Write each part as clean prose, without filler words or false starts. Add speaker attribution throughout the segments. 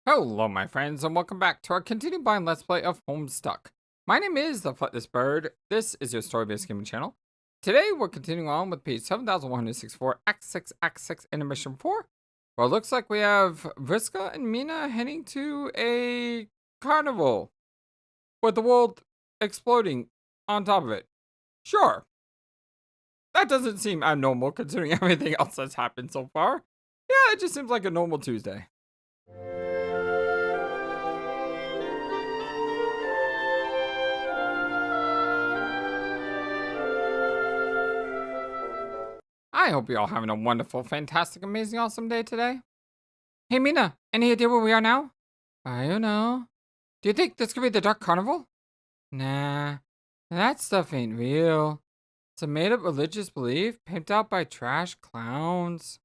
Speaker 1: Hello, my friends, and welcome back to our continued blind Let's Play of Homestuck. My name is the FlightlessBird. This is your story-based gaming channel. Today, we're continuing on with page 7164, Act 6, Act 6, Intermission 4. Well, it looks like we have Vriska and Meenah heading to a carnival with the world exploding on top of it. Sure. That doesn't seem abnormal considering everything else that's happened so far. Yeah, it just seems like a normal Tuesday. I hope you're all having a wonderful, fantastic, amazing, awesome day today. Hey, Meenah, any idea where we are now? I don't know. Do you think this could be the Dark Carnival? Nah, that stuff ain't real. It's a made-up religious belief pimped out by trash clowns.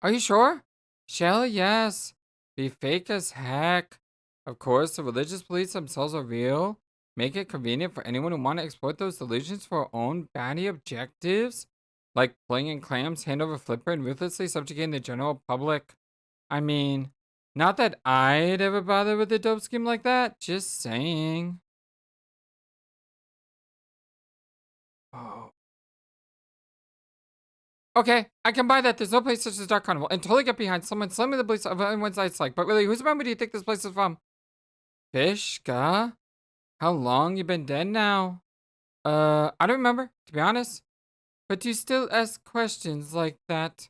Speaker 1: Are you sure? Shell, yes. Be fake as heck. Of course, the religious beliefs themselves are real. Make it convenient for anyone who want to exploit those delusions for their own batty objectives. Like playing in clams, hand over flipper, and ruthlessly subjugating the general public. I mean, not that I'd ever bother with a dope scheme like that, just saying. Oh. Okay, I can buy that. There's no place such as Dark Carnival, and totally get behind someone slamming the beliefs of anyone's like. But really, whose memory do you think this place is from? Fishka? How long you been dead now? I don't remember, to be honest. But you still ask questions like that.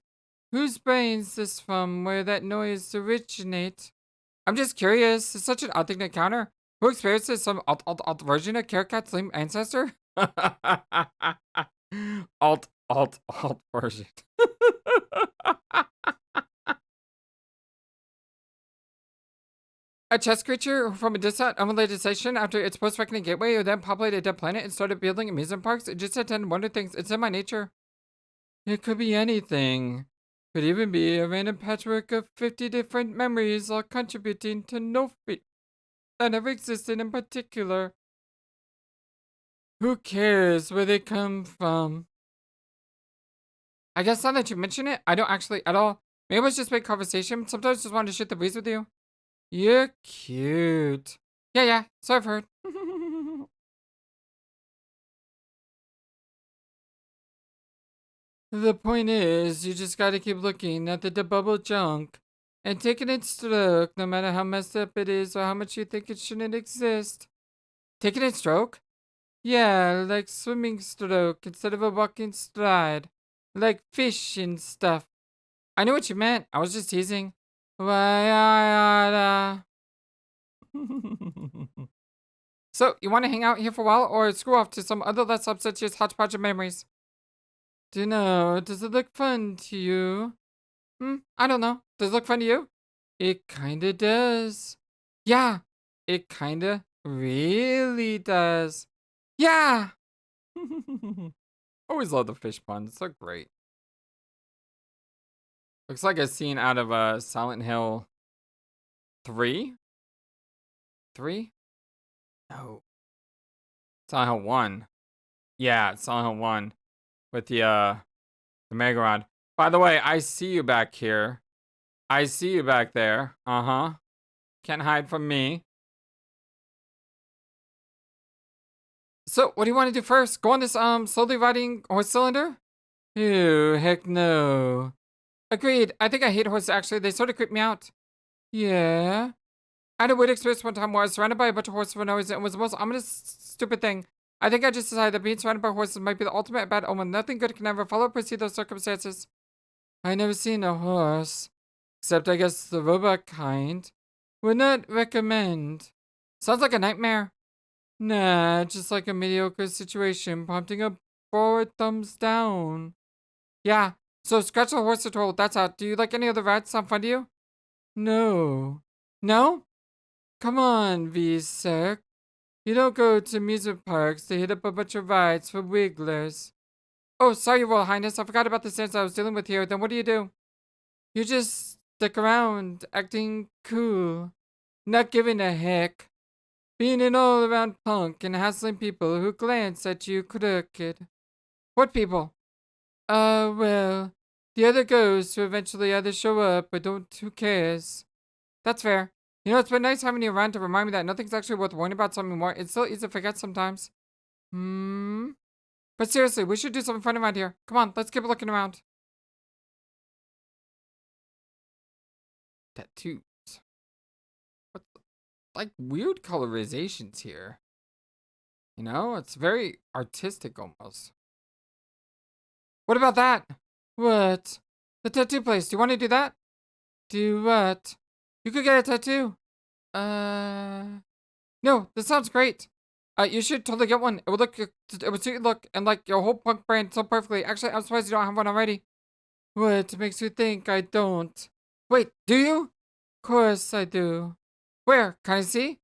Speaker 1: Whose brain's this from? Where that noise originate? I'm just curious. It's such an odd thing to encounter. Who experiences some alt version of Carrotcat's lame ancestor? alt version. A chess creature from a distant, unrelated station after its post-reckoning gateway or then populated a dead planet and started building amusement parks. It just attend wonder things. It's in my nature. It could be anything. Could even be a random patchwork of 50 different memories all contributing to no fate that never existed in particular. Who cares where they come from? I guess now that you mention it, I don't actually at all. Maybe it was just big conversation. Sometimes I just wanted to shoot the breeze with you. You're cute. Yeah, so I've heard. The point is, you just gotta keep looking at the bubble junk and taking it stroke, no matter how messed up it is or how much you think it shouldn't exist. Taking it stroke? Yeah, like swimming stroke instead of a walking stride. Like fish and stuff. I knew what you meant. I was just teasing. Why, So, you want to hang out here for a while or screw off to some other less obsequious hodgepodge of memories? Dunno, does it look fun to you? I don't know. Does it look fun to you? It kinda does. Yeah, it kinda really does. Yeah! Always love the fish puns. They're great. Looks like a scene out of Silent Hill 3? 3? No. Silent Hill 1. Yeah, Silent Hill 1. With the merry-go-round. By the way, I see you back here. I see you back there. Uh-huh. Can't hide from me. So, what do you want to do first? Go on this, slowly riding horse cylinder? Ew, heck no. Agreed. I think I hate horses, actually. They sort of creep me out. Yeah? I had a weird experience one time where I was surrounded by a bunch of horses for no reason. It was the most ominous, stupid thing. I think I just decided that being surrounded by horses might be the ultimate bad omen. Nothing good can ever follow or precede those circumstances. I never seen a horse. Except I guess the robot kind. Would not recommend. Sounds like a nightmare. Nah, just like a mediocre situation, prompting a forward thumbs down. Yeah, so scratch the horse tutorial, that's out. Do you like any other rides? Sound fun to you? No. No? Come on, V-Sec. You don't go to amusement parks to hit up a bunch of rides for wigglers. Oh, sorry, Your Royal Highness. I forgot about the sense I was dealing with here. Then what do? You just stick around, acting cool. Not giving a heck. Being an all-around punk and hassling people who glance at you crooked. What people? Well, the other ghosts who eventually either show up or don't. Who cares? That's fair. You know, it's been nice having you around to remind me that nothing's actually worth worrying about something more. It's so easy to forget sometimes. Hmm. But seriously, we should do something fun around here. Come on, let's keep looking around. Tattoos. What like weird colorizations here. You know, it's very artistic almost. What about that? What? The tattoo place. Do you want to do that? Do what? You could get a tattoo. No, this sounds great. You should totally get one. It would suit your look and like your whole punk brand so perfectly. Actually, I'm surprised you don't have one already. What makes you think I don't? Wait, do you? Of course I do. Where? Can I see?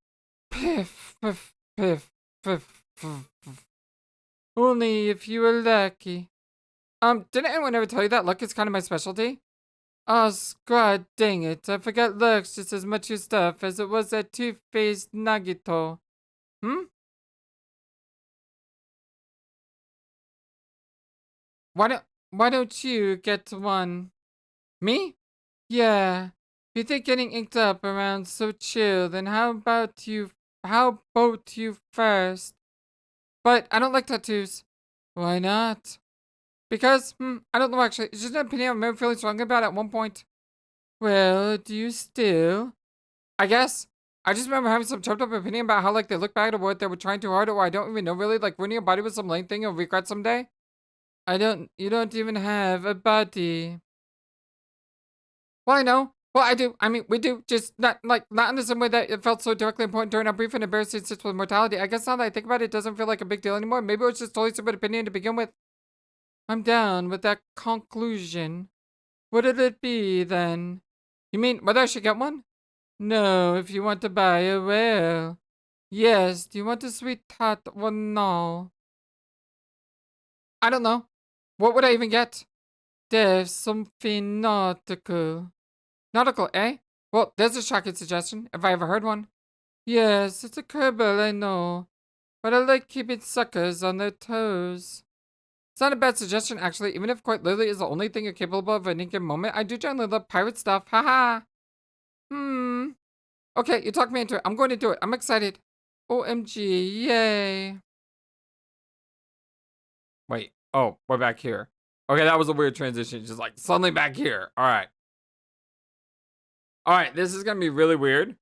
Speaker 1: Piff, piff, piff, piff, piff, piff. Only if you were lucky. Didn't anyone ever tell you that luck is kind of my specialty? Oh, God dang it. I forgot looks just as much your stuff as it was that two-faced Nagito. Hmm? Why don't you get one? Me? Yeah. If you think getting inked up around so chill, then how about you first? But I don't like tattoos. Why not? Because, I don't know actually. It's just an opinion I remember feeling strong about at one point. Well, do you still? I guess. I just remember having some chopped up opinion about how like they look bad or what they were trying too hard or I don't even know really. Like ruining your body with some lame thing you'll regret someday. You don't even have a body. Well, I know. Well, I do. I mean, we do. Just not in the same way that it felt so directly important during our brief and embarrassing sits with mortality. I guess now that I think about it, it doesn't feel like a big deal anymore. Maybe it was just totally stupid opinion to begin with. I'm down with that conclusion. What'd it be then? You mean whether I should get one? No, if you want to buy a whale. Yes, do you want a sweetheart or no? I don't know. What would I even get? There's something nautical. Nautical, eh? Well, there's a shocking suggestion, if I ever heard one. Yes, it's a curveball, I know. But I like keeping suckers on their toes. It's not a bad suggestion, actually. Even if quite literally is the only thing you're capable of at any given moment, I do generally love pirate stuff. Haha. Okay, you talked me into it. I'm going to do it. I'm excited. OMG, yay. Wait, oh, we're back here. Okay, that was a weird transition. Just like suddenly back here. All right. All right, this is going to be really weird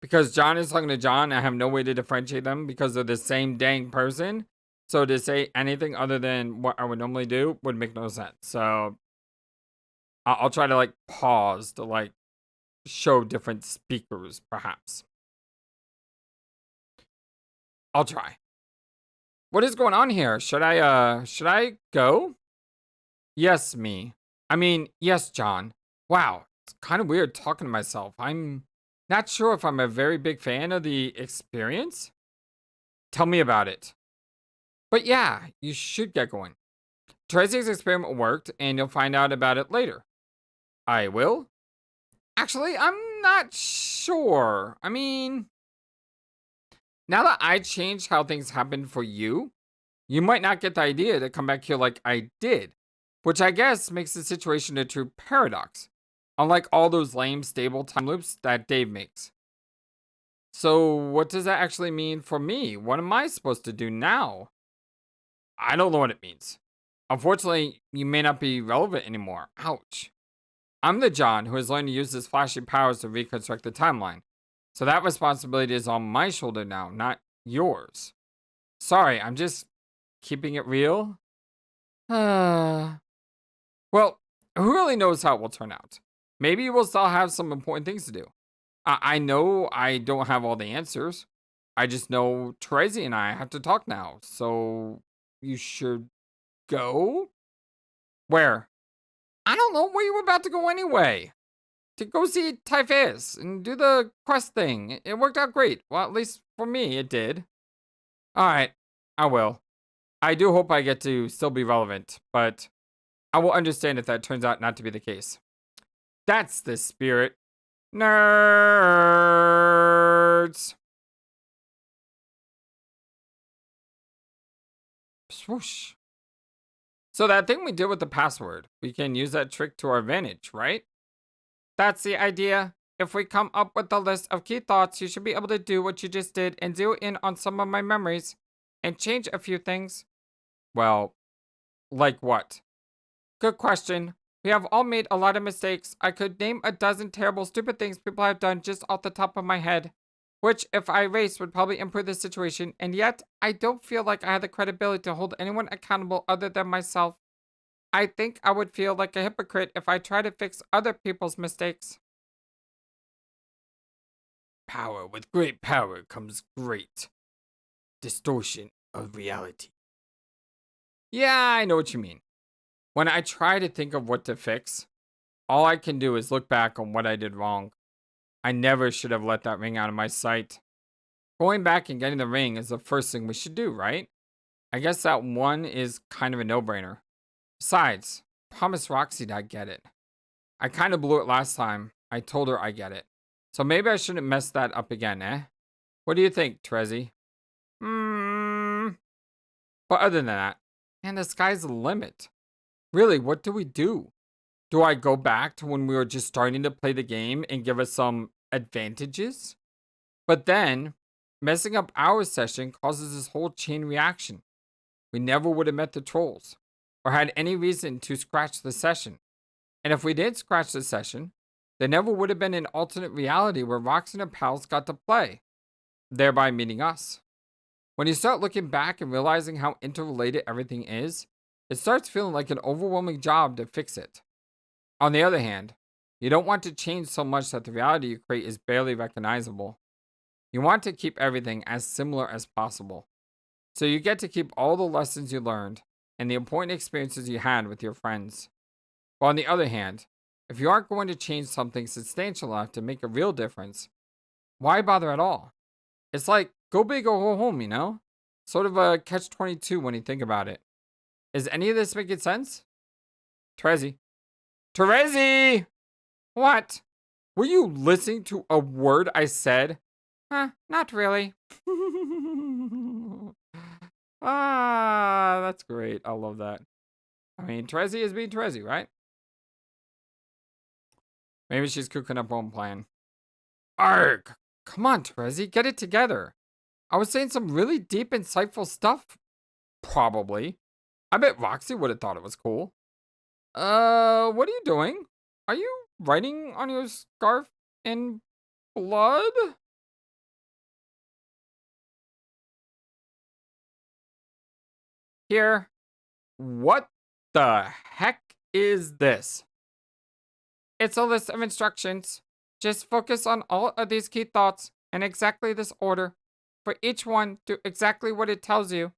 Speaker 1: because John is talking to John. I have no way to differentiate them because they're the same dang person. So to say anything other than what I would normally do would make no sense. So I'll try to like pause to like show different speakers, perhaps. I'll try. What is going on here? Should I go? Yes, me. I mean, yes, John. Wow, it's kind of weird talking to myself. I'm not sure if I'm a very big fan of the experience. Tell me about it. But yeah, you should get going. Terezi's experiment worked, and you'll find out about it later. I will? Actually, I'm not sure. I mean, now that I changed how things happen for you, you might not get the idea to come back here like I did, which I guess makes the situation a true paradox, unlike all those lame stable time loops that Dave makes. So what does that actually mean for me? What am I supposed to do now? I don't know what it means. Unfortunately, you may not be relevant anymore. Ouch. I'm the John who has learned to use his flashy powers to reconstruct the timeline. So that responsibility is on my shoulder now, not yours. Sorry, I'm just keeping it real. Well, who really knows how it will turn out? Maybe we'll still have some important things to do. I know I don't have all the answers. I just know Terezi and I have to talk now. So you should go? Where? I don't know where you were about to go anyway. To go see Typhus and do the quest thing. It worked out great. Well, at least for me, it did. Alright, I will. I do hope I get to still be relevant, but I will understand if that turns out not to be the case. That's the spirit. Nerds! Swoosh. So that thing we did with the password, we can use that trick to our advantage, right? That's the idea. if we come up with a list of key thoughts, you should be able to do what you just did and zero in on some of my memories and change a few things. Well, like what? Good question. We have all made a lot of mistakes. I could name a dozen terrible, stupid things people have done just off the top of my head, which, if I erased, would probably improve the situation, and yet, I don't feel like I have the credibility to hold anyone accountable other than myself. I think I would feel like a hypocrite if I tried to fix other people's mistakes. Power. With great power comes great distortion of reality. Yeah, I know what you mean. When I try to think of what to fix, all I can do is look back on what I did wrong. I never should have let that ring out of my sight. Going back and getting the ring is the first thing we should do, right? I guess that one is kind of a no-brainer. Besides, I promised Roxy I'd get it. I kind of blew it last time. I told her I get it. So maybe I shouldn't mess that up again, eh? What do you think, Terezi? But other than that, man, the sky's the limit. Really, what do we do? Do I go back to when we were just starting to play the game and give us some advantages? But then, messing up our session causes this whole chain reaction. We never would have met the trolls, or had any reason to scratch the session. And if we did scratch the session, there never would have been an alternate reality where Rox and her pals got to play, thereby meeting us. When you start looking back and realizing how interrelated everything is, it starts feeling like an overwhelming job to fix it. On the other hand, you don't want to change so much that the reality you create is barely recognizable. You want to keep everything as similar as possible. So you get to keep all the lessons you learned and the important experiences you had with your friends. But on the other hand, if you aren't going to change something substantial enough to make a real difference, why bother at all? It's like, go big or go home, you know? Sort of a catch-22 when you think about it. Is any of this making sense? Terezi. Terezi! What? Were you listening to a word I said? Not really. That's great. I love that. I mean, Terezi is being Terezi, right? Maybe she's cooking up her own plan. Arg! Come on, Terezi, get it together. I was saying some really deep, insightful stuff. Probably. I bet Roxy would have thought it was cool. What are you doing? Are you writing on your scarf in blood? Here. What the heck is this? It's a list of instructions. Just focus on all of these key thoughts in exactly this order. For each one, do exactly what it tells you.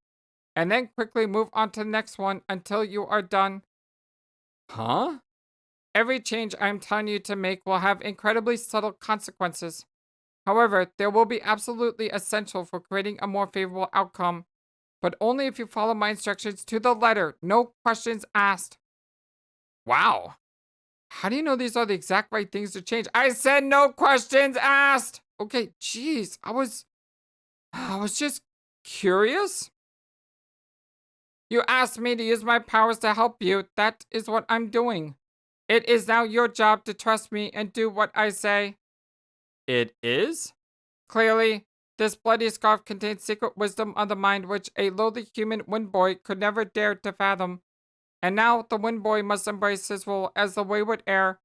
Speaker 1: And then quickly move on to the next one until you are done. Huh? Every change I am telling you to make will have incredibly subtle consequences. However, they will be absolutely essential for creating a more favorable outcome. But only if you follow my instructions to the letter. No questions asked. Wow. How do you know these are the exact right things to change? I said no questions asked. Okay, jeez. I was just curious. You asked me to use my powers to help you. That is what I'm doing. It is now your job to trust me and do what I say. It is? Clearly, this bloody scarf contains secret wisdom of the mind which a lowly human wind boy could never dare to fathom. And now the wind boy must embrace his role as the wayward heir,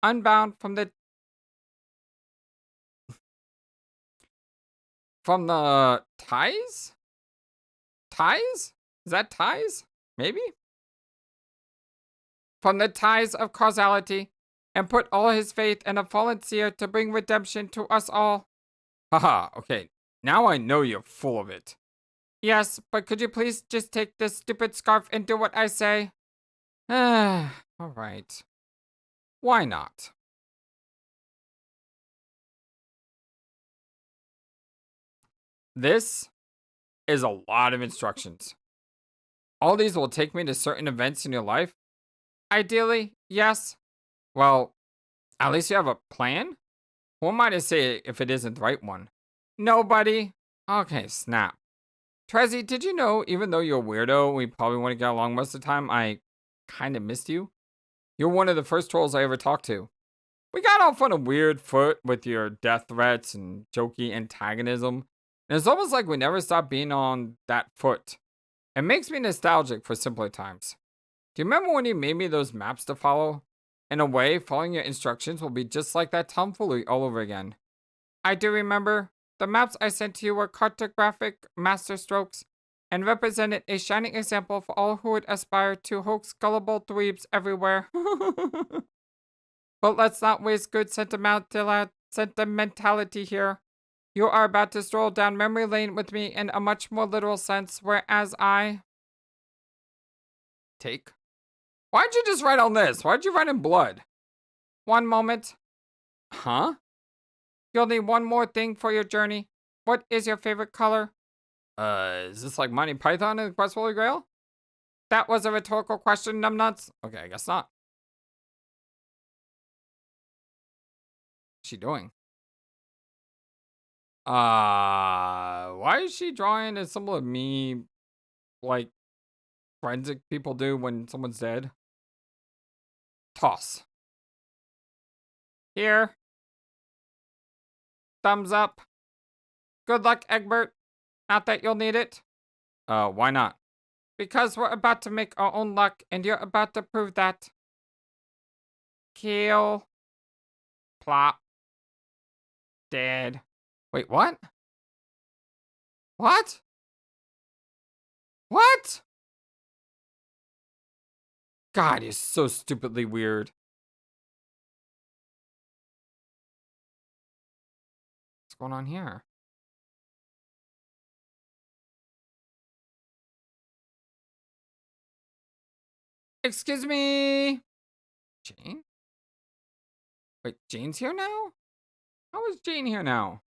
Speaker 1: unbound from the ties? Ties? Is that ties? Maybe? From the ties of causality, and put all his faith in a fallen seer to bring redemption to us all. Haha, okay. Now I know you're full of it. Yes, but could you please just take this stupid scarf and do what I say? Alright. Why not? This is a lot of instructions. All these will take me to certain events in your life? Ideally, yes. Well, at least you have a plan? Who am I to say if it isn't the right one? Nobody. Okay, snap. Terezi, did you know even though you're a weirdo, we probably want to get along most of the time, I kind of missed you? You're one of the first trolls I ever talked to. We got off on a weird foot with your death threats and jokey antagonism. And it's almost like we never stopped being on that foot. It makes me nostalgic for simpler times. Do you remember when you made me those maps to follow? In a way, following your instructions will be just like that tomfoolery all over again. I do remember. The maps I sent to you were cartographic masterstrokes and represented a shining example for all who would aspire to hoax gullible dweebs everywhere. But let's not waste good sentimentality here. You are about to stroll down memory lane with me in a much more literal sense, whereas I... Take? Why'd you just write on this? Why'd you write in blood? One moment. Huh? You'll need one more thing for your journey. What is your favorite color? Is this like Monty Python and the Quest for Holy Grail? That was a rhetorical question, numbnuts. Okay, I guess not. What's she doing? Why is she drawing a symbol of me like forensic people do when someone's dead? Toss. Here. Thumbs up. Good luck, Egbert. Not that you'll need it. Why not? Because we're about to make our own luck, and you're about to prove that. Kill. Plop. Dead. Wait, what? What? What? God, he's so stupidly weird. What's going on here? Excuse me. Jane? Wait, Jane's here now? How is Jane here now?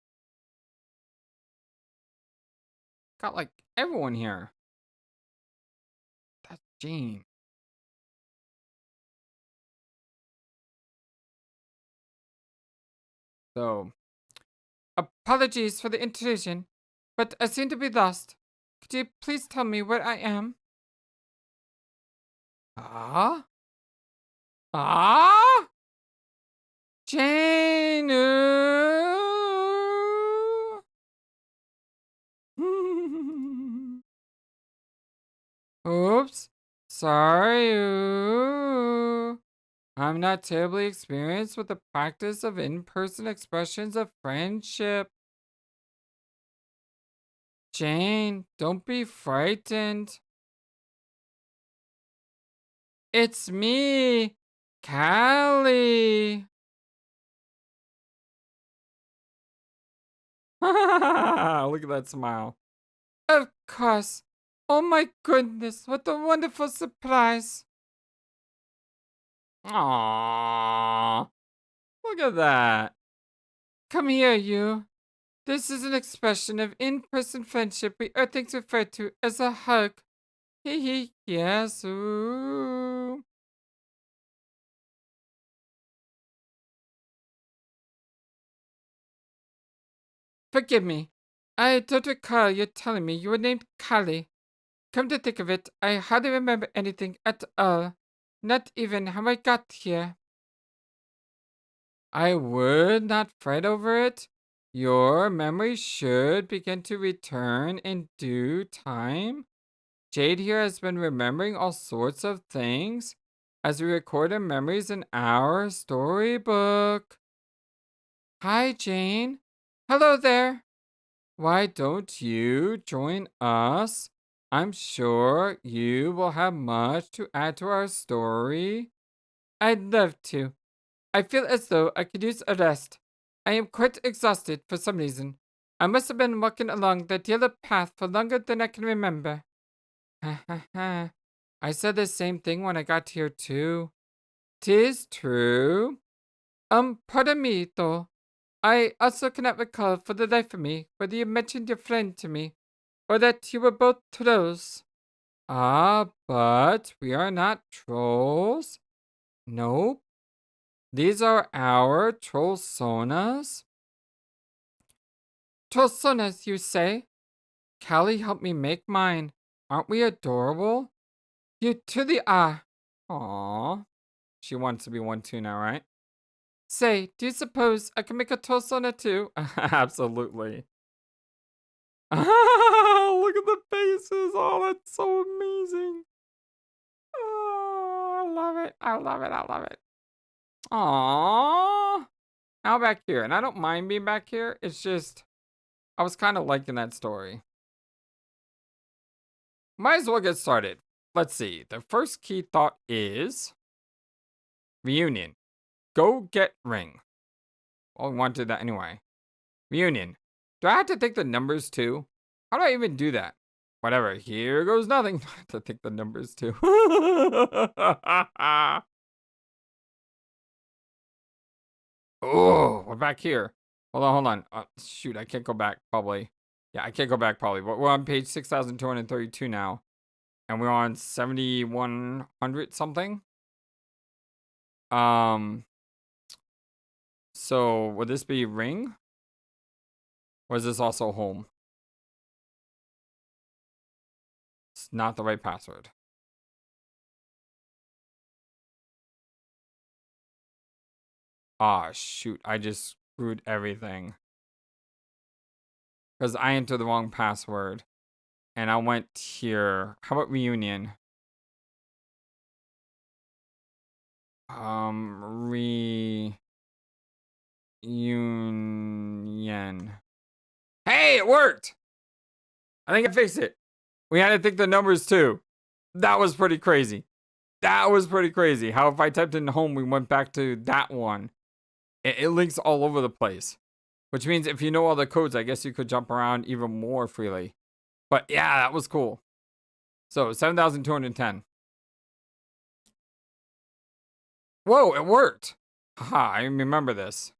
Speaker 1: Got like everyone here. That's Jane. So, apologies for the intrusion, but I seem to be lost. Could you please tell me where I am? Ah? Ah? Jane! Oops. Sorry. I'm not terribly experienced with the practice of in-person expressions of friendship. Jane, don't be frightened. It's me, Callie. Look at that smile. Of course. Oh my goodness, what a wonderful surprise. Aww. Look at that. Come here, you. This is an expression of in-person friendship we Earthlings refer to as a hug. Hee hee, yes, ooh. Forgive me. I don't recall you telling me you were named Callie. Come to think of it, I hardly remember anything at all. Not even how I got here. I would not fret over it. Your memory should begin to return in due time. Jade here has been remembering all sorts of things as we record her memories in our storybook. Hi, Jane. Hello there. Why don't you join us? I'm sure you will have much to add to our story. I'd love to. I feel as though I could use a rest. I am quite exhausted for some reason. I must have been walking along that yellow path for longer than I can remember. Ha ha ha. I said the same thing when I got here too. 'Tis true. Pardon me though. I also cannot recall for the life of me whether you mentioned your friend to me, or that you were both trolls. Ah, but we are not trolls. Nope. These are our trollsonas. Trollsonas, you say? Callie helped me make mine. Aren't we adorable? You truly are. Aww. She wants to be one too now, right? Say, do you suppose I can make a toast on it too? Absolutely. Look at the faces. Oh, that's so amazing. Oh, I love it. I love it. I love it. Aww. Now back here. And I don't mind being back here. It's just, I was kind of liking that story. Might as well get started. Let's see. The first key thought is reunion. Go get ring. Well, we want to do that anyway. Reunion. Do I have to take the numbers too? How do I even do that? Whatever. Here goes nothing. I have to take the numbers too. Oh, we're back here. Hold on. Shoot, I can't go back probably. Yeah, I can't go back probably. But we're on page 6,232 now. And we're on 7,100 something. So would this be ring? Or is this also home? It's not the right password. Ah, shoot. I just screwed everything. Because I entered the wrong password. And I went here. How about reunion? Reunion. Hey, it worked! I think I fixed it. We had to think the numbers too. That was pretty crazy. That was pretty crazy. How if I typed in home, we went back to that one. It links all over the place. Which means if you know all the codes, I guess you could jump around even more freely. But yeah, that was cool. So 7,210. Whoa, it worked. Haha, I remember this.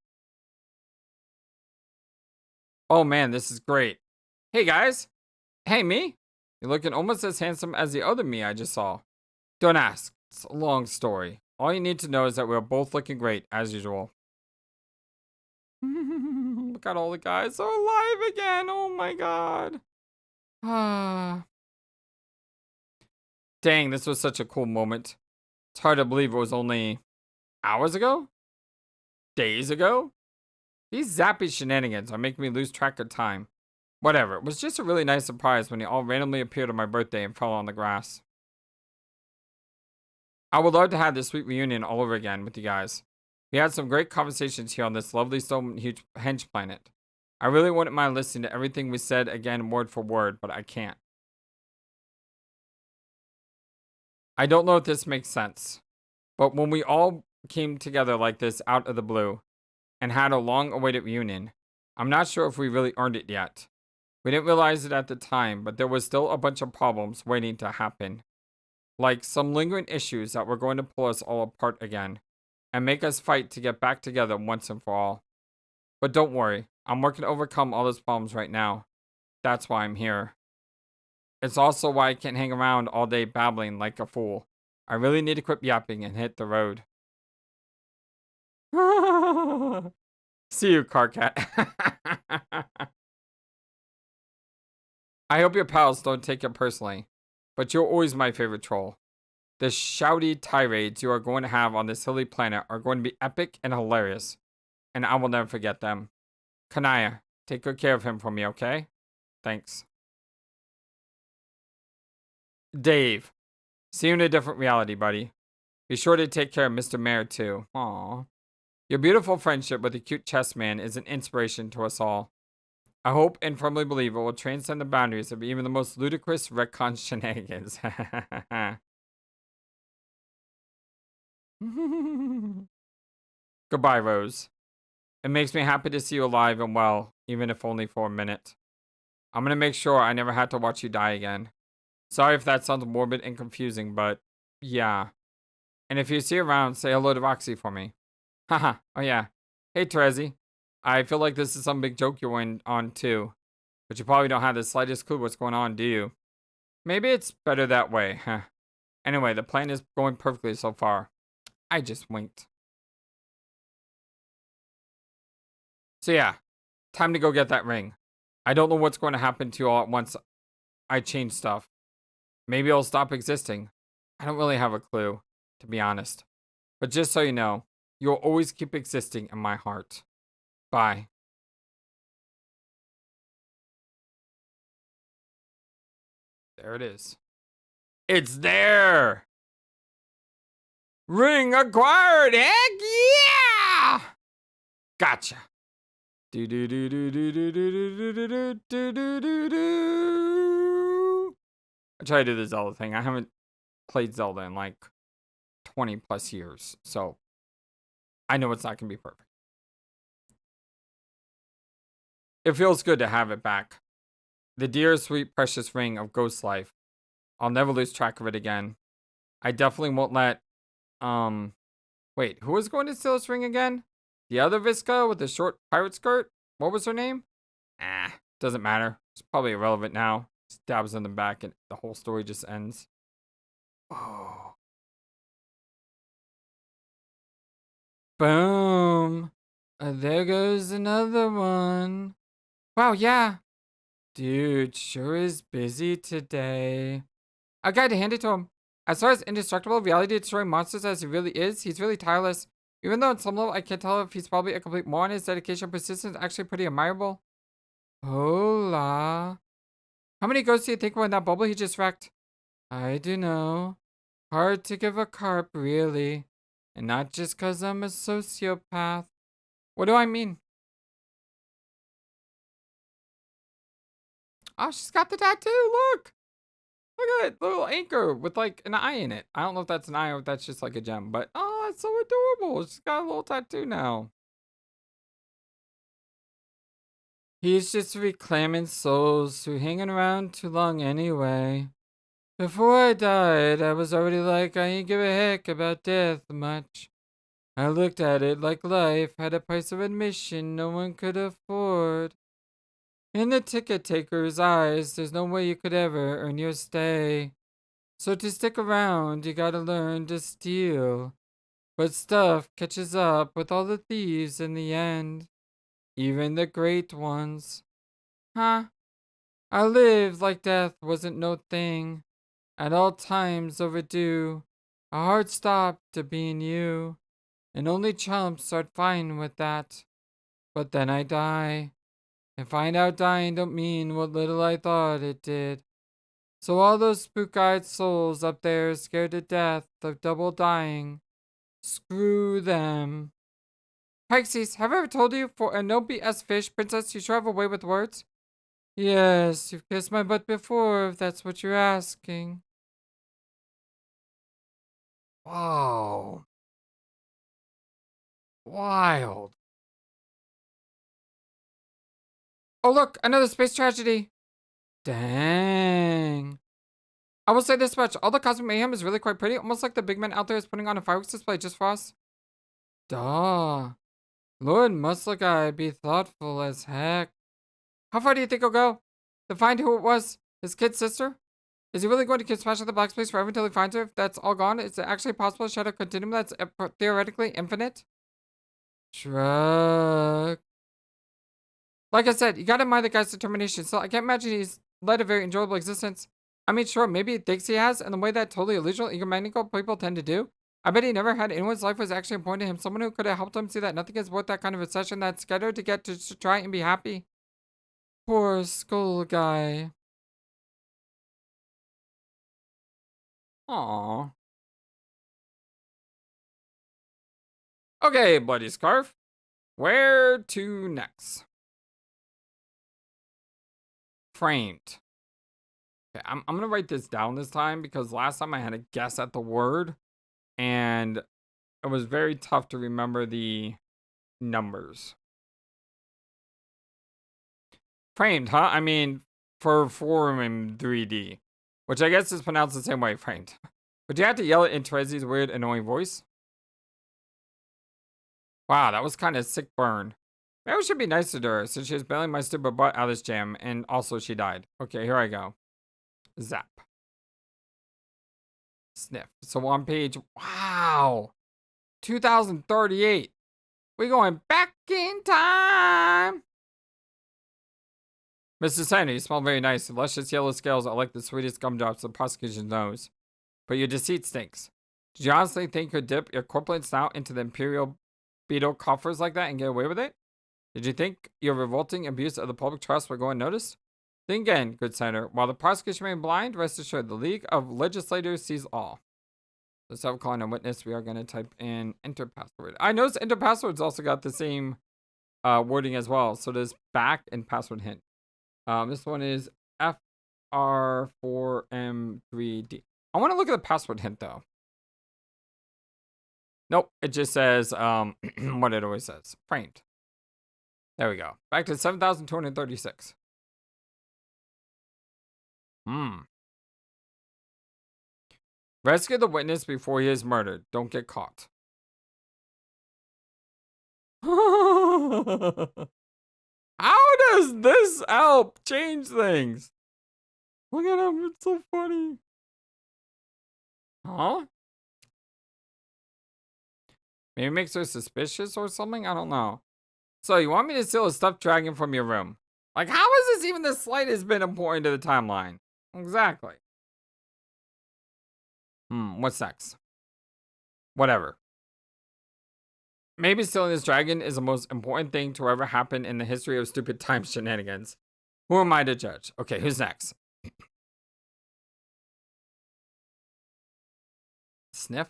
Speaker 1: Oh man, this is great. Hey guys. Hey me. You're looking almost as handsome as the other me I just saw. Don't ask. It's a long story. All you need to know is that we're both looking great, as usual. Look at all the guys are alive again. Oh my god. Dang, this was such a cool moment. It's hard to believe it was only hours ago? Days ago? These zappy shenanigans are making me lose track of time. Whatever, it was just a really nice surprise when they all randomly appeared on my birthday and fell on the grass. I would love to have this sweet reunion all over again with you guys. We had some great conversations here on this lovely Stonehenge planet. I really wouldn't mind listening to everything we said again word for word, but I can't. I don't know if this makes sense, but when we all came together like this out of the blue and had a long-awaited reunion, I'm not sure if we really earned it yet. We didn't realize it at the time, but there was still a bunch of problems waiting to happen. Like some lingering issues that were going to pull us all apart again and make us fight to get back together once and for all. But don't worry, I'm working to overcome all those problems right now. That's why I'm here. It's also why I can't hang around all day babbling like a fool. I really need to quit yapping and hit the road. See you, Carcat. I hope your pals don't take it personally, but you're always my favorite troll. The shouty tirades you are going to have on this hilly planet are going to be epic and hilarious, and I will never forget them. Kanaya, take good care of him for me, okay? Thanks. Dave, see you in a different reality, buddy. Be sure to take care of Mr. Mayor, too. Aww. Your beautiful friendship with the cute chess man is an inspiration to us all. I hope and firmly believe it will transcend the boundaries of even the most ludicrous retcon shenanigans. Goodbye, Rose. It makes me happy to see you alive and well, even if only for a minute. I'm gonna make sure I never had to watch you die again. Sorry if that sounds morbid and confusing, but yeah. And if you see you around, say hello to Roxy for me. Haha, oh yeah. Hey, Terezi. I feel like this is some big joke you're in on too. But you probably don't have the slightest clue what's going on, do you? Maybe it's better that way, huh? Anyway, the plan is going perfectly so far. I just winked. So yeah, time to go get that ring. I don't know what's going to happen to you all at once I change stuff. Maybe it'll stop existing. I don't really have a clue, to be honest. But just so you know, You'll always keep existing in my heart. Bye. There it is. It's there! Ring acquired! Heck yeah! Gotcha. Do do do do do do do do do do do do do. I try to do the Zelda thing. I haven't played Zelda in like 20 plus years, so I know it's not gonna be perfect. It feels good to have it back. The dear, sweet, precious ring of ghost life. I'll never lose track of it again. I definitely won't let wait, who was going to steal this ring again? The other Vriska with the short pirate skirt? What was her name? Doesn't matter. It's probably irrelevant now. Stabs in the back and the whole story just ends. Oh. Boom. There goes another one. Wow, yeah. Dude, sure is busy today. I got to hand it to him. As far as indestructible, reality-destroying monsters as he really is, he's really tireless. Even though on some level I can't tell if he's probably a complete moron, his dedication and persistence is actually pretty admirable. Hola. How many ghosts do you think were in that bubble he just wrecked? I don't know. Hard to give a carp, really. And not just 'cause I'm a sociopath. What do I mean? Oh, she's got the tattoo, look! Look at it, little anchor with like an eye in it. I don't know if that's an eye or if that's just like a gem, but oh, it's so adorable. She's got a little tattoo now. He's just reclaiming souls who hanging around too long anyway. Before I died, I was already like, I ain't give a heck about death much. I looked at it like life had a price of admission no one could afford. In the ticket taker's eyes, there's no way you could ever earn your stay. So to stick around, you gotta learn to steal. But stuff catches up with all the thieves in the end. Even the great ones. Huh? I lived like death wasn't no thing. At all times overdue. A hard stop to being you. And only chumps are fine with that. But then I die. And find out dying don't mean what little I thought it did. So all those spook-eyed souls up there scared to death of double dying, screw them. Pixies, have I ever told you, for a no BS fish princess, you sure have a way with words? Yes, you've kissed my butt before, if that's what you're asking. Whoa. Wild. Oh look, another space tragedy. Dang. I will say this much, all the cosmic mayhem is really quite pretty, almost like the big man out there is putting on a fireworks display just for us. Duh. Lord Muscle Guy be thoughtful as heck. How far do you think he'll go? To find who it was? His kid's sister? Is he really going to keep smashing the black space forever until he finds her? If that's all gone, is it actually possible to shadow a continuum that's theoretically infinite? Shrug. Like I said, you gotta admire the guy's determination, so I can't imagine he's led a very enjoyable existence. I mean, sure, maybe he thinks he has, in the way that totally illusional, egomaniacal people tend to do. I bet he never had anyone's life was actually important to him, someone who could have helped him see that nothing is worth that kind of obsession that's scattered to get to try and be happy. Poor skull guy. Aww. Okay, Bloody Scarf. Where to next? Framed. Okay, I'm gonna write this down this time because last time I had to guess at the word and it was very tough to remember the numbers. Framed, huh? I mean, for form in 3D, which I guess is pronounced the same way, framed. But you have to yell it in Terezi's weird, annoying voice. Wow, that was kind of sick burn. Maybe we should be nicer to her since she was bailing my stupid butt out of this jam, and also she died. Okay, here I go. Zap. Sniff. So on page, wow, 2038. We're going back in time. Mrs. Sandy, you smell very nice. The luscious yellow scales are like the sweetest gumdrops the prosecution knows. But your deceit stinks. Did you honestly think you'd dip your corpulent snout into the imperial Speedo coffers like that and get away with it? Did you think your revolting abuse of the public trust would go unnoticed? Think again, good senator. While the prosecution remain blind, rest assured the League of Legislators sees all. So instead of calling a witness, we are going to type in enter password. I noticed enter password's also got the same wording as well. So does back and password hint. This one is FR4M3D. I want to look at the password hint though. Nope, it just says what it always says. Framed. There we go. Back to 7,236. Rescue the witness before he is murdered. Don't get caught. How does this help change things? Look at him. It's so funny. Huh? Maybe it makes her suspicious or something? I don't know. So you want me to steal a stuffed dragon from your room? Like, how is this even the slightest bit important to the timeline? Exactly. What's next? Whatever. Maybe stealing this dragon is the most important thing to ever happen in the history of stupid time shenanigans. Who am I to judge? Okay, who's next? Sniff?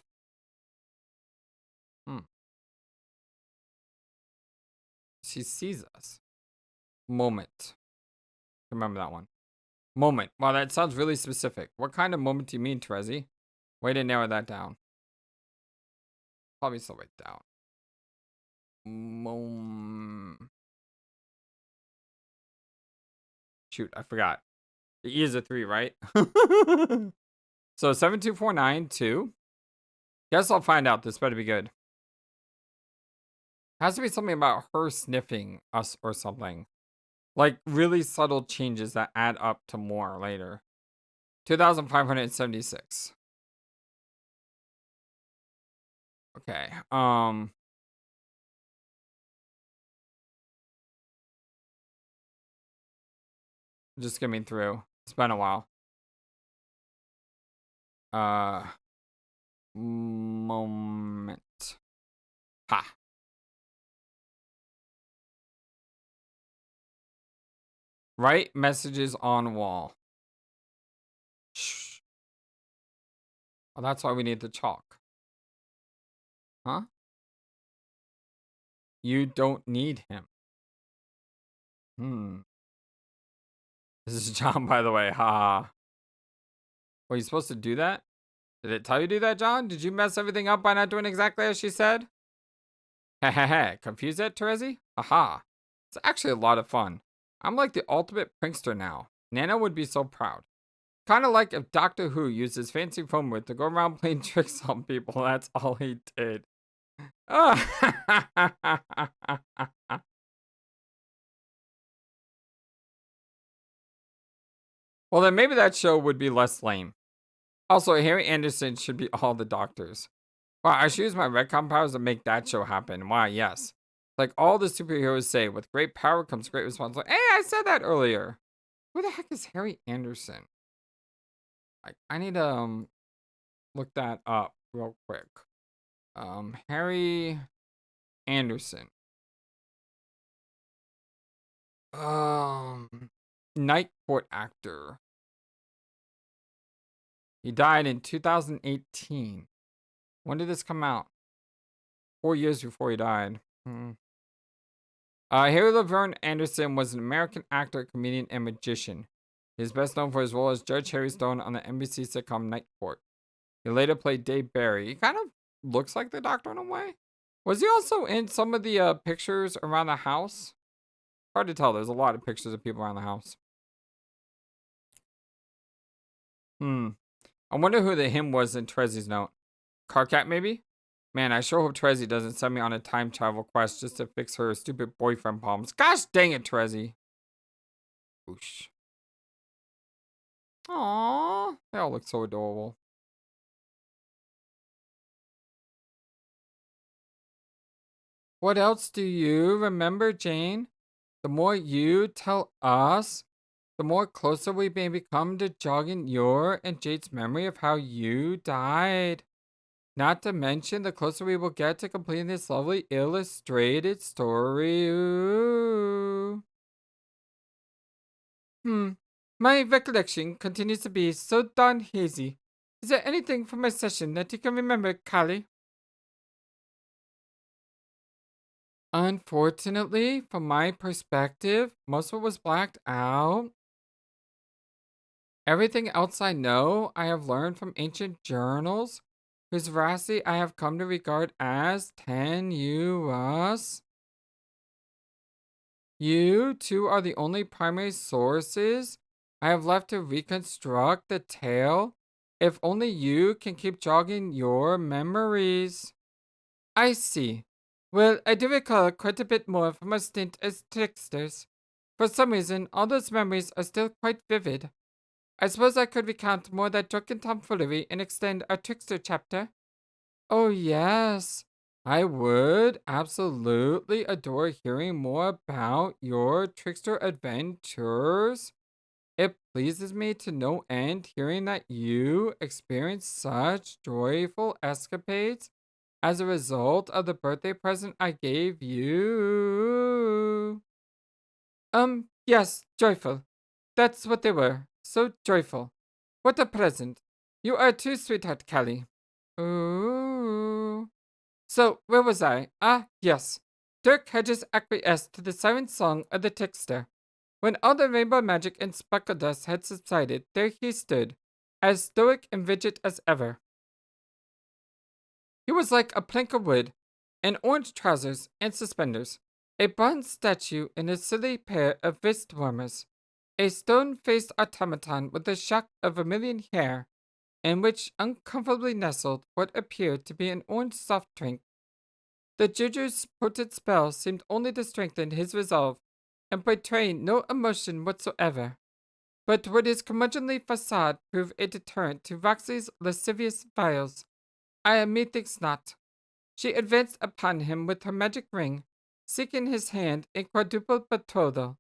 Speaker 1: She sees us. Moment. Remember that one. Moment. Wow, that sounds really specific. What kind of moment do you mean, Terezi? Way to narrow that down. Probably slow it down. Shoot, I forgot. The E is a 3, right? So 72492. Guess I'll find out. This better be good. Has to be something about her sniffing us or something. Like really subtle changes that add up to more later. 2,576. Okay. Just skimming through. It's been a while. Moment. Ha. Write messages on wall. Shh. Oh, that's why we need the chalk. Huh? You don't need him. This is John, by the way. Ha. Were you supposed to do that? Did it tell you to do that, John? Did you mess everything up by not doing exactly as she said? Hehehe. Confused it, Terezi? Aha. It's actually a lot of fun. I'm like the ultimate prankster now. Nana would be so proud. Kind of like if Doctor Who used his fancy phone with to go around playing tricks on people. That's all he did. Well, then maybe that show would be less lame. Also, Harry Anderson should be all the doctors. Wow, I should use my retcon powers to make that show happen. Why, yes. Like all the superheroes say, with great power comes great responsibility. Hey, I said that earlier. Who the heck is Harry Anderson? I need to look that up real quick. Harry Anderson. Night Court actor. He died in 2018. When did this come out? 4 years before he died. Harry Laverne Anderson was an American actor, comedian, and magician. He is best known for his role as Judge Harry Stone on the NBC sitcom Night Court. He later played Dave Barry. He kind of looks like the Doctor in a way. Was he also in some of the pictures around the house? Hard to tell. There's a lot of pictures of people around the house. I wonder who the him was in Terezi's note. Carcat, maybe? Man, I sure hope Terezi doesn't send me on a time travel quest just to fix her stupid boyfriend problems. Gosh dang it, Terezi. Whoosh. Aww. They all look so adorable. What else do you remember, Jane? The more you tell us, the more closer we may become to jogging your and Jade's memory of how you died. Not to mention the closer we will get to completing this lovely illustrated story. Ooh. Hmm. My recollection continues to be so darn hazy. Is there anything from my session that you can remember, Callie? Unfortunately, from my perspective, most of it was blacked out. Everything else I know, I have learned from ancient journals, whose veracity I have come to regard as tenuous. You two are the only primary sources I have left to reconstruct the tale. If only you can keep jogging your memories. I see. Well, I do recall quite a bit more from our stint as tricksters. For some reason, all those memories are still quite vivid. I suppose I could recount more of that drunken tomfoolery and extend our trickster chapter. Oh, yes. I would absolutely adore hearing more about your trickster adventures. It pleases me to no end hearing that you experienced such joyful escapades as a result of the birthday present I gave you. Yes, joyful. That's what they were. So joyful. What a present. You are too, sweetheart Callie. Ooh. So, where was I? Ah, yes. Dirk had just acquiesced to the siren song of the trickster. When all the rainbow magic and sparkle dust had subsided, there he stood, as stoic and rigid as ever. He was like a plank of wood, in orange trousers and suspenders, a bronze statue in a silly pair of wrist warmers, a stone-faced automaton with a shock of vermilion hair, in which uncomfortably nestled what appeared to be an orange soft drink. The juju's potent spell seemed only to strengthen his resolve and betray no emotion whatsoever. But would his curmudgeonly facade prove a deterrent to Roxy's lascivious vials? I methinks not. She advanced upon him with her magic ring, seeking his hand in quadruple betrothal.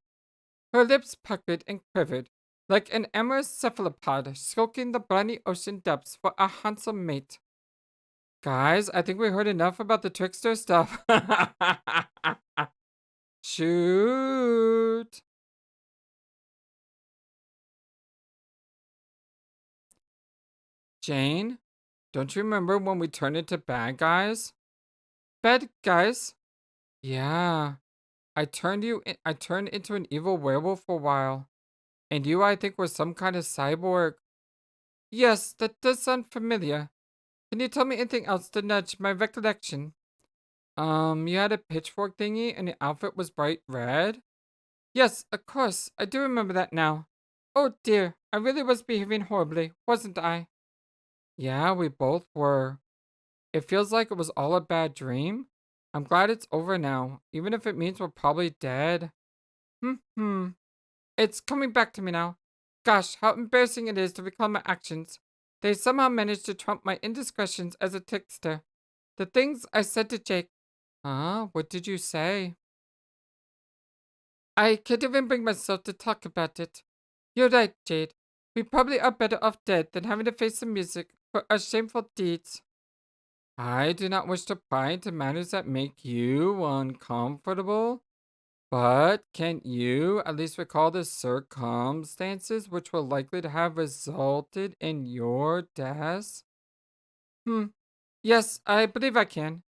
Speaker 1: Her lips puckered and quivered, like an amorous cephalopod skulking the briny ocean depths for a handsome mate. Guys, I think we heard enough about the trickster stuff. Shoot. Jane, don't you remember when we turned into bad guys? Bad guys? Yeah. I turned into an evil werewolf for a while. And you, I think, were some kind of cyborg. Yes, that does sound familiar. Can you tell me anything else to nudge my recollection? You had a pitchfork thingy and your outfit was bright red? Yes, of course, I do remember that now. Oh dear, I really was behaving horribly, wasn't I? Yeah, we both were. It feels like it was all a bad dream. I'm glad it's over now, even if it means we're probably dead. Hmm. It's coming back to me now. Gosh, how embarrassing it is to recall my actions. They somehow managed to trump my indiscretions as a trickster. The things I said to Jake. Huh? What did you say? I can't even bring myself to talk about it. You're right, Jade. We probably are better off dead than having to face the music for our shameful deeds. I do not wish to pry into matters that make you uncomfortable, but can you at least recall the circumstances which were likely to have resulted in your death? Hmm. Yes, I believe I can.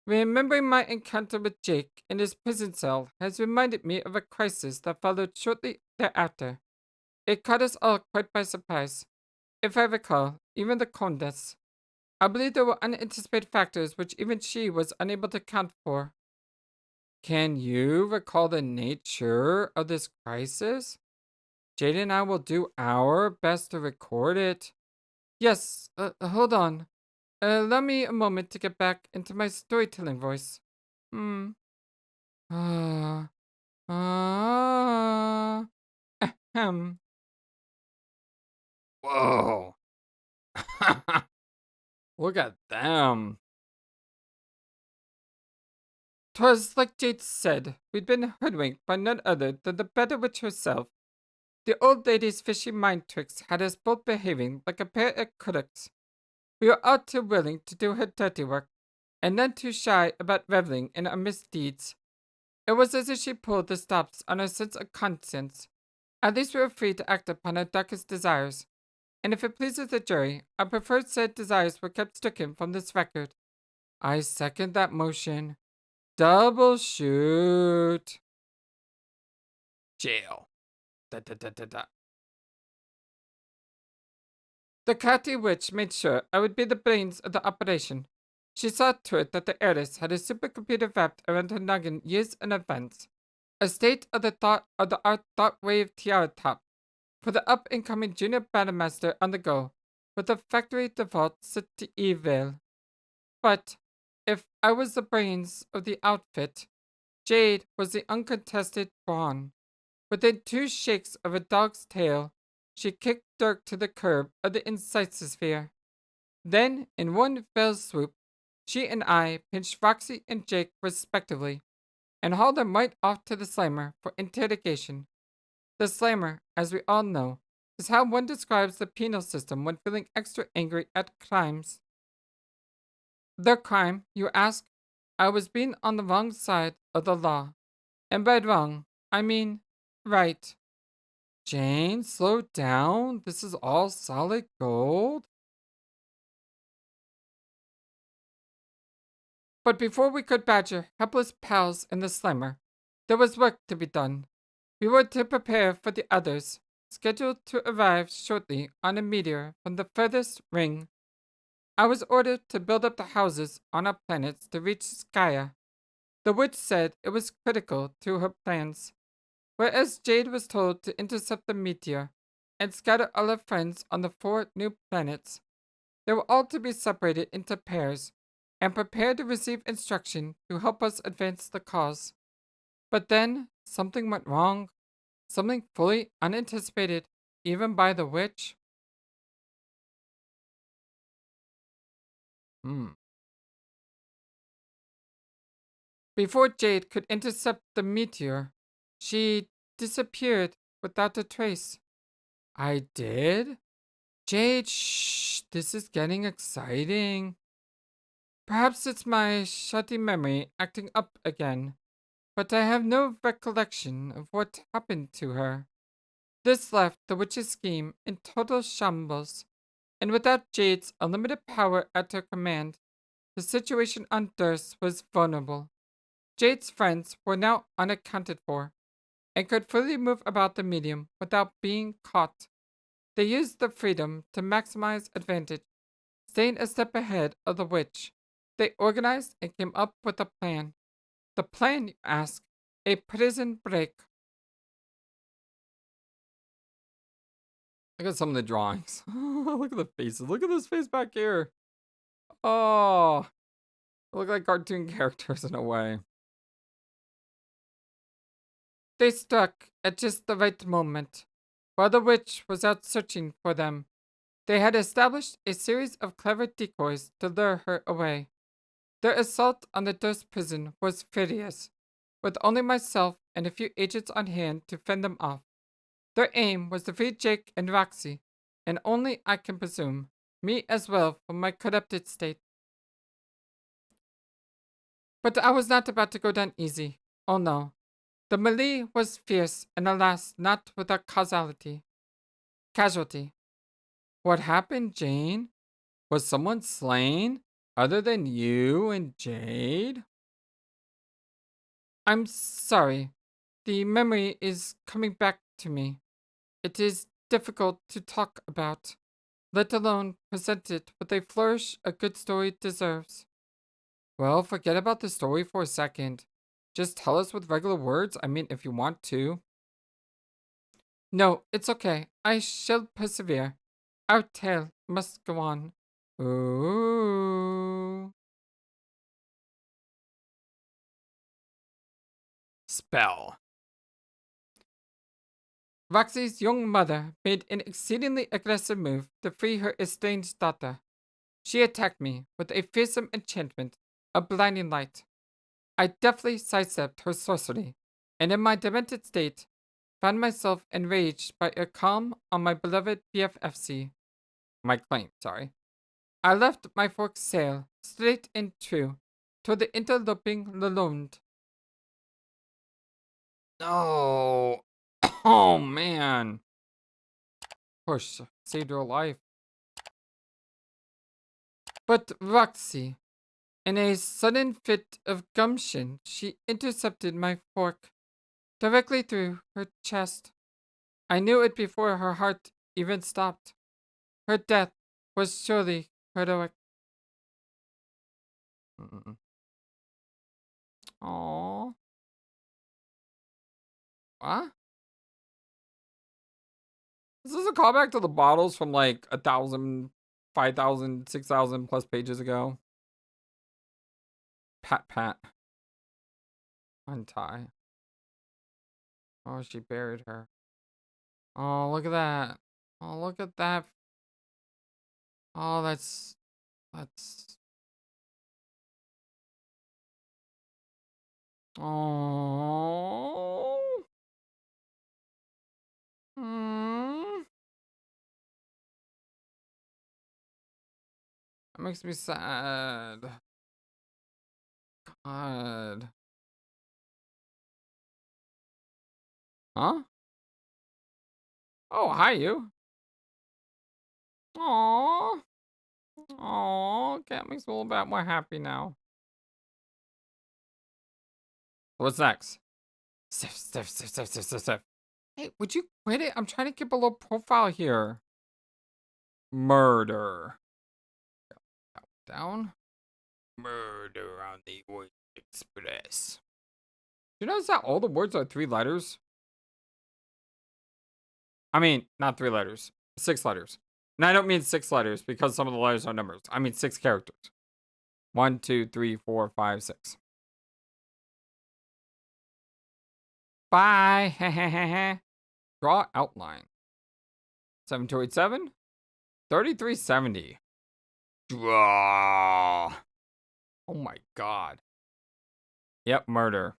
Speaker 1: Remembering my encounter with Jake in his prison cell has reminded me of a crisis that followed shortly thereafter. It caught us all quite by surprise. If I recall, even the Countess. I believe there were unanticipated factors which even she was unable to account for. Can you recall the nature of this crisis? Jade and I will do our best to record it. Yes, hold on. Allow me a moment to get back into my storytelling voice. Hmm. Ah. Ahem. Whoa. Look at them. 'Twas like Jade said, we'd been hoodwinked by none other than the Better Witch herself. The old lady's fishy mind tricks had us both behaving like a pair of crooks. We were all too willing to do her dirty work, and none too shy about reveling in our misdeeds. It was as if she pulled the stops on our sense of conscience. At least we were free to act upon our darkest desires. And if it pleases the jury, I prefer said desires were kept stricken from this record. I second that motion. Double shoot. Jail. Da, da, da, da, da. The crafty witch made sure I would be the brains of the operation. She saw to it that the heiress had a supercomputer wrapped around her noggin years in advance. A state of the art thought wave tiara top for the up-and-coming junior battlemaster on the go, with the factory default set to evil. But if I was the brains of the outfit, Jade was the uncontested brawn. Within 2 shakes of a dog's tail, she kicked Dirk to the curb of the incisisphere. Then, in one fell swoop, she and I pinched Roxy and Jake respectively, and hauled them right off to the slammer for interrogation. The slammer, as we all know, is how one describes the penal system when feeling extra angry at crimes. The crime, you ask? I was being on the wrong side of the law. And by wrong, I mean right. Jane, slow down. This is all solid gold. But before we could badger helpless pals in the slammer, there was work to be done. We were to prepare for the others, scheduled to arrive shortly on a meteor from the furthest ring. I was ordered to build up the houses on our planets to reach Skya. The witch said it was critical to her plans, whereas Jade was told to intercept the meteor and scatter all her friends on the 4 new planets. They were all to be separated into pairs and prepared to receive instruction to help us advance the cause. But then something went wrong, something fully unanticipated, even by the witch. Before Jade could intercept the meteor, she disappeared without a trace. I did? Jade, shh, this is getting exciting. Perhaps it's my shoddy memory acting up again, but I have no recollection of what happened to her. This left the witch's scheme in total shambles, and without Jade's unlimited power at her command, the situation on Durst was vulnerable. Jade's friends were now unaccounted for, and could freely move about the medium without being caught. They used the freedom to maximize advantage, staying a step ahead of the witch. They organized and came up with a plan. The plan, you ask? A prison break. Look at some of the drawings. Look at the faces. Look at this face back here. Oh, they look like cartoon characters in a way. They struck at just the right moment. While the witch was out searching for them, they had established a series of clever decoys to lure her away. Their assault on the Durst prison was furious, with only myself and a few agents on hand to fend them off. Their aim was to free Jake and Roxy, and only I can presume, me as well from my corrupted state. But I was not about to go down easy. Oh no. The melee was fierce, and alas, not without casualty. What happened, Jane? Was someone slain, other than you and Jade? I'm sorry. The memory is coming back to me. It is difficult to talk about, let alone present it with a flourish a good story deserves. Well, forget about the story for a second. Just tell us with regular words, I mean, if you want to. No, it's okay. I shall persevere. Our tale must go on. Ooh. Spell. Roxy's young mother made an exceedingly aggressive move to free her estranged daughter. She attacked me with a fearsome enchantment, a blinding light. I deftly sidestepped her sorcery, and in my demented state, found myself enraged by a calm on my beloved BFFC. My claim, sorry. I left my fork sail, straight and true, toward the interloping Lalonde. No. Oh, man. Push, saved her life. But Roxy, in a sudden fit of gumption, she intercepted my fork directly through her chest. I knew it before her heart even stopped. Her death was surely heroic. Aww. What? This is a callback to the bottles from like 1,000, 5,000, 6,000 plus pages ago. Pat, pat. Untie. Oh, she buried her. Oh, look at that. Oh, look at that. Oh, that's. Oh. Hmm. That makes me sad. God. Huh? Oh, hi, you. Aww. Aww. Cat makes me a little bit more happy now. What's next? Stiff. Hey, would you quit it? I'm trying to keep a low profile here. Murder. Down. Murder on the Word Express. Do you notice that all the words are 3 letters? I mean, not 3 letters. 6 letters. And I don't mean 6 letters because some of the letters are numbers. I mean 6 characters. 1, 2, 3, 4, 5, 6. Bye. Draw outline. 7287. 3370. Draw. Oh my god. Yep, murder.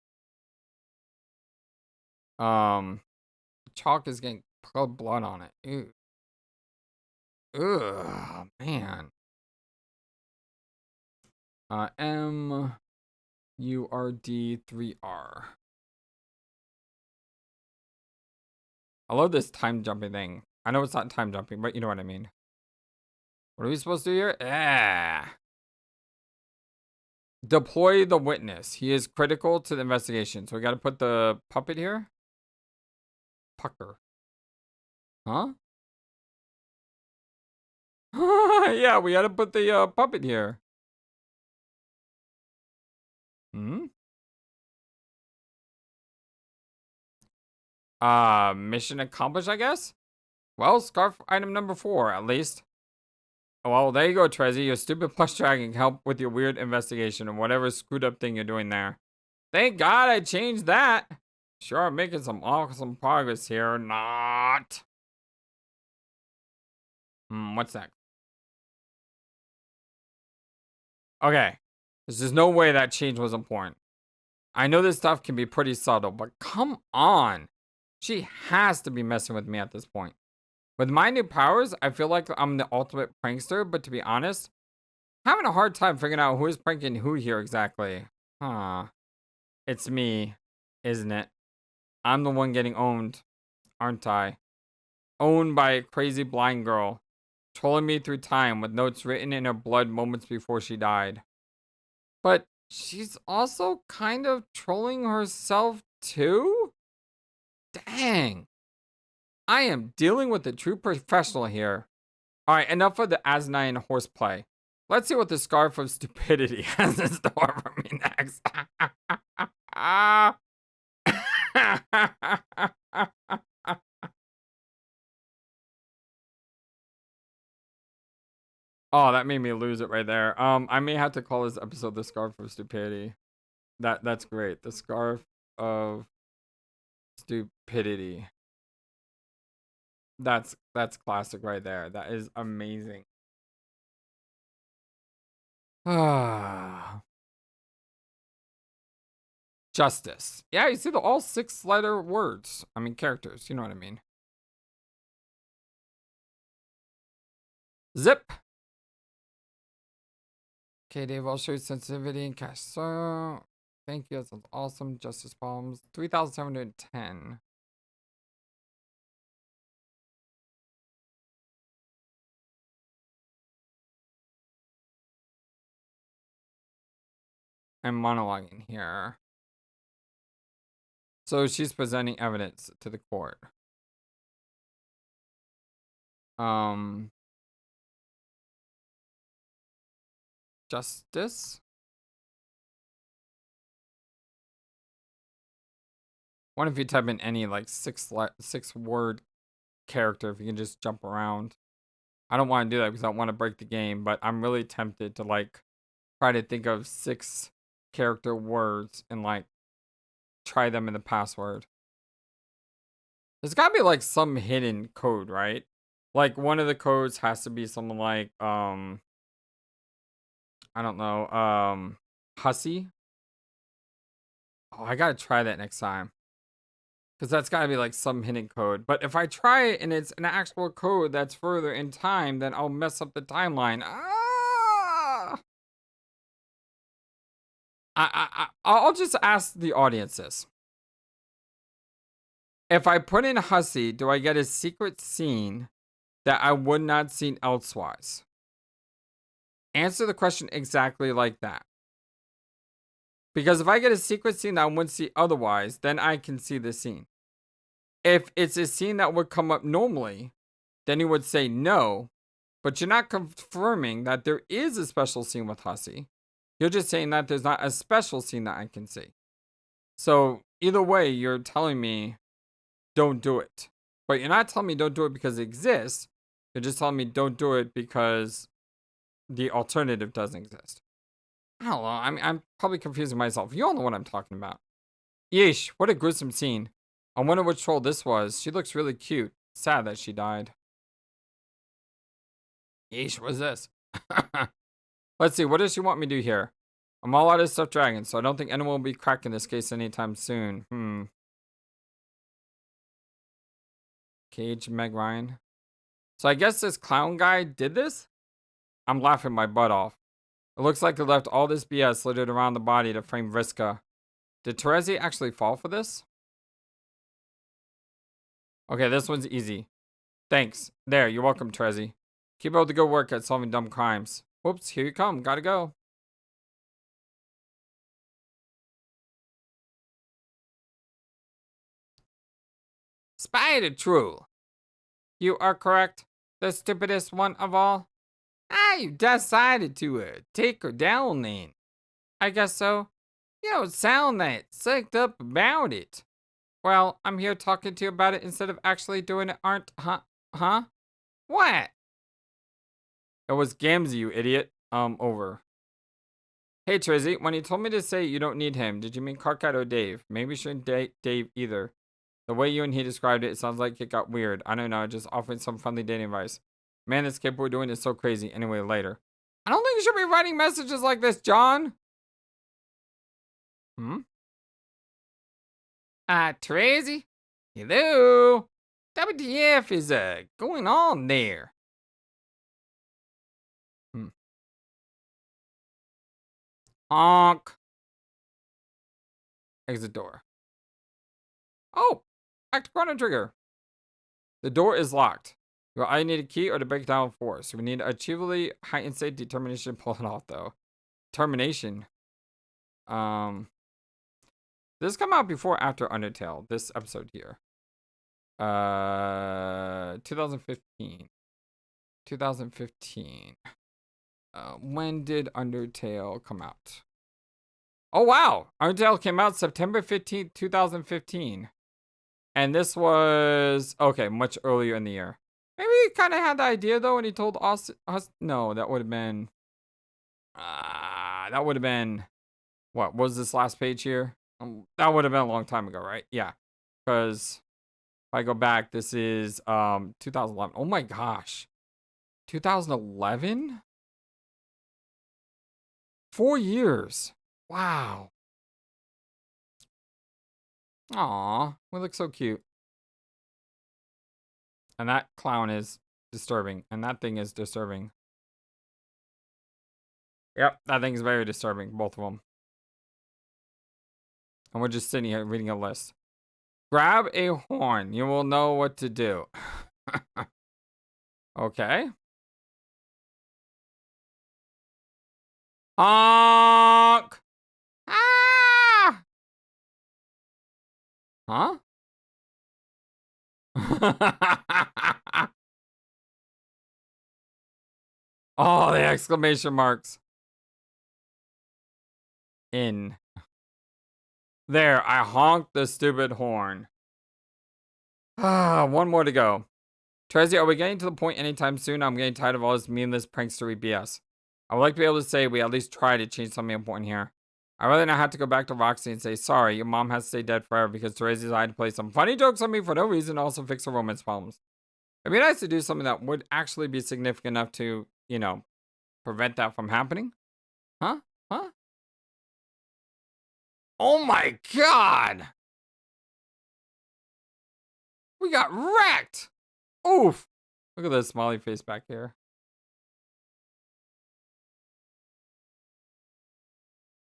Speaker 1: Chalk is getting blood on it. Ew. Ugh, man. MURD3R. I love this time jumping thing. I know it's not time jumping, but you know what I mean. What are we supposed to do here? Ah. Deploy the witness. He is critical to the investigation. So we got to put the puppet here. Pucker. Huh? Yeah, we got to put the puppet here. Hmm? Mission accomplished, I guess? Well, scarf item number 4, at least. Well, there you go, Terezi. Your stupid plush dragon can help with your weird investigation and whatever screwed up thing you're doing there. Thank God I changed that. Sure, I'm making some awesome progress here. Not. What's next? Okay. There's just no way that change was important. I know this stuff can be pretty subtle, but come on. She has to be messing with me at this point. With my new powers, I feel like I'm the ultimate prankster, but to be honest, I'm having a hard time figuring out who is pranking who here exactly. Huh. It's me, isn't it? I'm the one getting owned, aren't I? Owned by a crazy blind girl, trolling me through time with notes written in her blood moments before she died. But she's also kind of trolling herself too? Dang. I am dealing with a true professional here. Alright, enough of the asinine horseplay. Let's see what the Scarf of Stupidity has in store for me next. Oh, that made me lose it right there. I may have to call this episode the Scarf of Stupidity. That's great. The Scarf of Stupidity. That's classic right there. That is amazing. Justice. Yeah, you see the all 6-letter words. I mean characters, you know what I mean. Zip. Okay, Dave, I'll show you sensitivity and cash. So, thank you. That sounds awesome. Justice problems. 3,710. I'm monologuing here. So she's presenting evidence to the court. Justice? What if you type in any like six word character if you can just jump around? I don't want to do that because I want to break the game, but I'm really tempted to like try to think of 6 character words and like try them in the password. There's gotta be like some hidden code, right? Like one of the codes has to be something like I don't know, hussy. Oh, I gotta try that next time. Because that's gotta be like some hidden code. But if I try it and it's an actual code that's further in time, then I'll mess up the timeline. Ah! I'll just ask the audience this. If I put in hussy, do I get a secret scene that I would not see elsewise? Answer the question exactly like that. Because if I get a secret scene that I wouldn't see otherwise, then I can see the scene. If it's a scene that would come up normally, then you would say no, but you're not confirming that there is a special scene with hussy. You're just saying that there's not a special scene that I can see. So either way, you're telling me don't do it. But you're not telling me don't do it because it exists. You're just telling me don't do it because the alternative doesn't exist. I don't know. I'm probably confusing myself. You all know what I'm talking about. Yeesh, what a gruesome scene. I wonder which troll this was. She looks really cute. Sad that she died. Yeesh, what's this? Let's see, what does she want me to do here? I'm all out of stuffed dragons, so I don't think anyone will be cracking this case anytime soon. Cage Meg Ryan. So I guess this clown guy did this? I'm laughing my butt off. It looks like they left all this BS littered around the body to frame Vriska. Did Terezi actually fall for this? Okay, this one's easy. Thanks. There, you're welcome, Terezi. Keep up the good work at solving dumb crimes. Whoops, here you come. Gotta go. Spider Troll. You are correct. The stupidest one of all. You decided to take her down then. I guess so. You don't sound that psyched up about it. Well, I'm here talking to you about it instead of actually doing it, aren't, huh? What? It was Gamzee, you idiot. Over. Hey, Terezi, when you told me to say you don't need him, did you mean Carcat or Dave? Maybe you shouldn't date Dave either. The way you and he described it, it sounds like it got weird. I don't know, just offering some friendly dating advice. Man, this kid we're doing is so crazy. Anyway, later. I don't think you should be writing messages like this, John. Terezi? Hello? WTF is, going on there? Honk. Exit door. Oh, act chrono trigger. The door is locked. You either need a key or to break down force. We need achievably heightened state determination to pull it off, though. Determination. This come out before or after Undertale, this episode here. 2015. 2015. When did Undertale come out? Oh, wow. Undertale came out September 15th, 2015. And this was, okay, much earlier in the year. Maybe he kind of had the idea, though, when he told us. No, that would have been, what was this last page here? That would have been a long time ago, right? Yeah. Because if I go back, this is 2011. Oh, my gosh. 2011? 4 years. Wow. Aw, we look so cute. And that clown is disturbing. And that thing is disturbing. Yep, that thing's very disturbing, both of them. And we're just sitting here reading a list. Grab a horn. You will know what to do. Okay. Honk! Ah! Huh? Oh, the exclamation marks. In. There, I honked the stupid horn. Ah, one more to go. Terezi, are we getting to the point anytime soon? I'm getting tired of all this meaningless prankstery BS. I would like to be able to say we at least tried to change something important here. I'd rather not have to go back to Roxy and say, sorry, your mom has to stay dead forever because Terezi decided to play some funny jokes on me for no reason and also fix her romance problems. It'd be nice to do something that would actually be significant enough to, you know, prevent that from happening. Huh? Huh? Oh my god! We got wrecked! Oof! Look at this smiley face back here.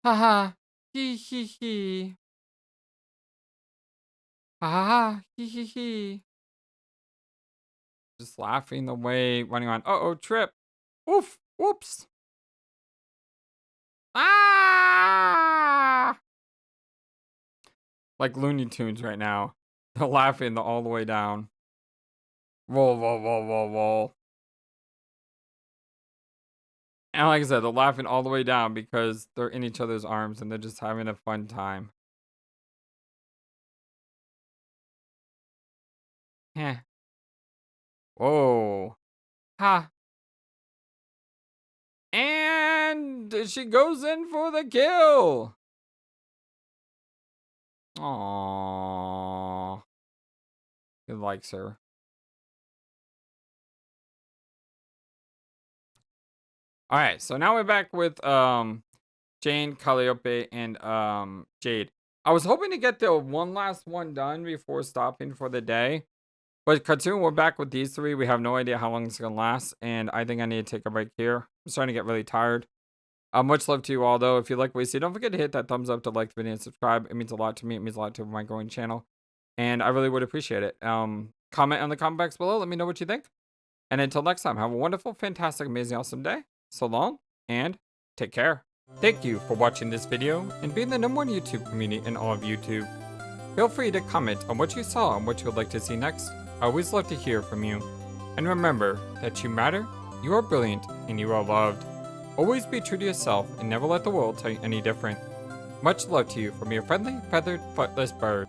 Speaker 1: Haha. Hee hee hee. Ha ha ha. Hee hee hee. Just laughing away, running on. Uh-oh, trip. Oof. Whoops. Ah! Like Looney Tunes right now. They're laughing all the way down. Roll, roll, roll, roll, roll. And like I said, they're laughing all the way down because they're in each other's arms and they're just having a fun time. Heh. Whoa. Ha. And she goes in for the kill. Aww. He likes her. Alright, so now we're back with Jane, Calliope, and Jade. I was hoping to get the one last one done before stopping for the day. But Cartoon, we're back with these three. We have no idea how long it's gonna last, and I think I need to take a break here. I'm starting to get really tired. Much love to you all, though. If you like what you see, don't forget to hit that thumbs up to like the video and subscribe. It means a lot to me. It means a lot to my growing channel, and I really would appreciate it. Comment on the comment box below. Let me know what you think. And until next time, have a wonderful, fantastic, amazing, awesome day. So long, and take care. Thank you for watching this video and being the #1 YouTube community in all of YouTube. Feel free to comment on what you saw and what you would like to see next. I always love to hear from you. And remember that you matter, you are brilliant, and you are loved. Always be true to yourself and never let the world tell you any different. Much love to you from your friendly, feathered, flightless bird.